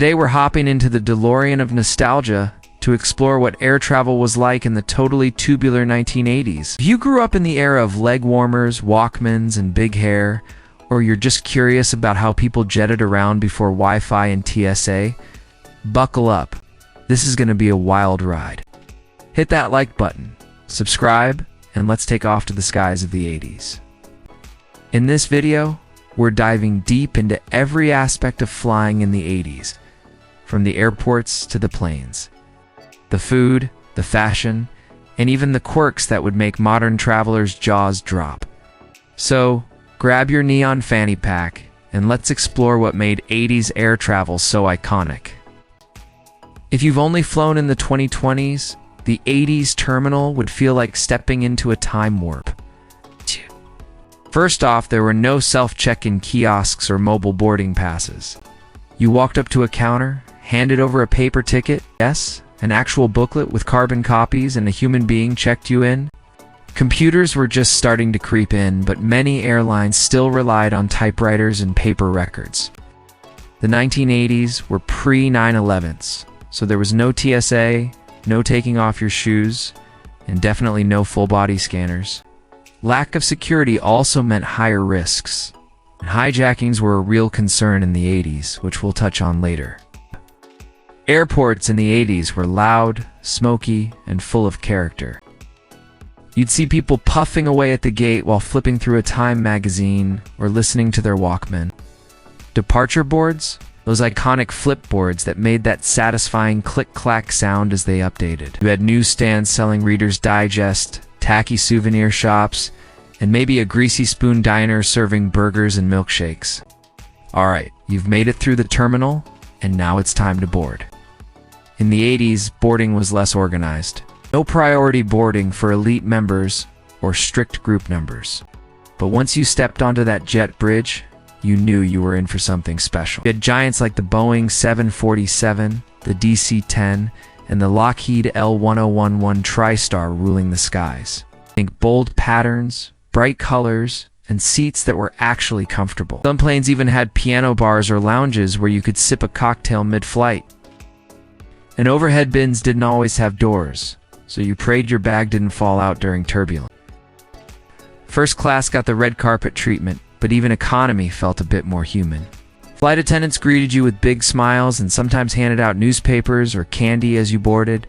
Today we're hopping into the DeLorean of nostalgia to explore what air travel was like in the totally tubular 1980s. If you grew up in the era of leg warmers, Walkmans, and big hair, or you're just curious about how people jetted around before Wi-Fi and TSA, buckle up. This is going to be a wild ride. Hit that like button, subscribe, and let's take off to the skies of the 80s. In this video, we're diving deep into every aspect of flying in the 80s, from the airports to the planes. The food, the fashion, and even the quirks that would make modern travelers' jaws drop. So, grab your neon fanny pack, and let's explore what made 80s air travel so iconic. If you've only flown in the 2020s, the 80s terminal would feel like stepping into a time warp. First off, there were no self-check-in kiosks or mobile boarding passes. You walked up to a counter, handed over a paper ticket, yes, an actual booklet with carbon copies, and a human being checked you in. Computers were just starting to creep in, but many airlines still relied on typewriters and paper records. The 1980s were pre-9/11s, so there was no TSA, no taking off your shoes, and definitely no full-body scanners. Lack of security also meant higher risks. Hijackings were a real concern in the 80s, which we'll touch on later. Airports in the 80s were loud, smoky, and full of character. You'd see people puffing away at the gate while flipping through a Time magazine or listening to their Walkman. Departure boards? Those iconic flip boards that made that satisfying click-clack sound as they updated. You had newsstands selling Reader's Digest, tacky souvenir shops, and maybe a greasy spoon diner serving burgers and milkshakes. Alright, you've made it through the terminal, and now it's time to board. In the 80s, boarding was less organized. No priority boarding for elite members or strict group numbers. But once you stepped onto that jet bridge, you knew you were in for something special. You had giants like the Boeing 747, the DC-10, and the Lockheed L-1011 TriStar ruling the skies. Think bold patterns, bright colors, and seats that were actually comfortable. Some planes even had piano bars or lounges where you could sip a cocktail mid-flight. And overhead bins didn't always have doors, so you prayed your bag didn't fall out during turbulence. First class got the red carpet treatment, but even economy felt a bit more human. Flight attendants greeted you with big smiles and sometimes handed out newspapers or candy as you boarded.